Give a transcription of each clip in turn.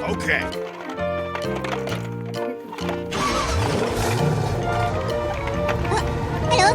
Okay. Hello.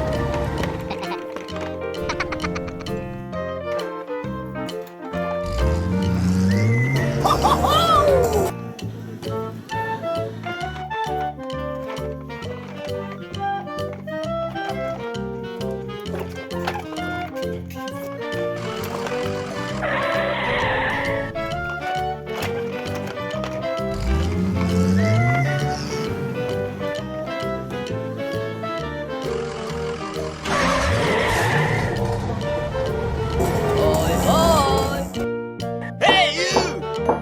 Hey, you!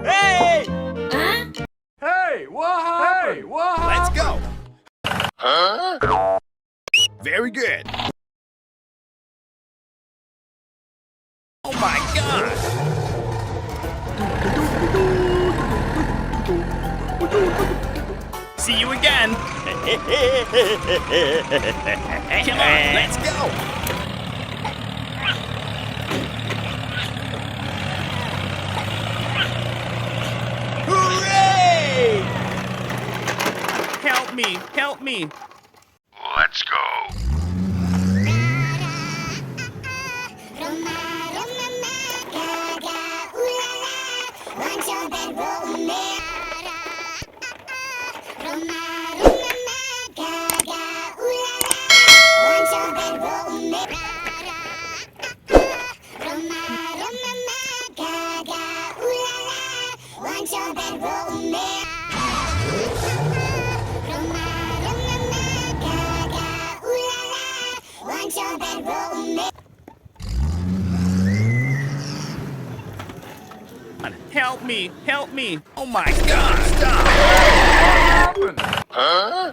Hey! Hey, what happened? Hey, what Let's happened? go. Huh? Very good. Oh my God! See you again. Come on, let's go. Hooray! Help me! Help me! Let's go. Help me! Help me! Oh my God! Stop! What happened? Huh?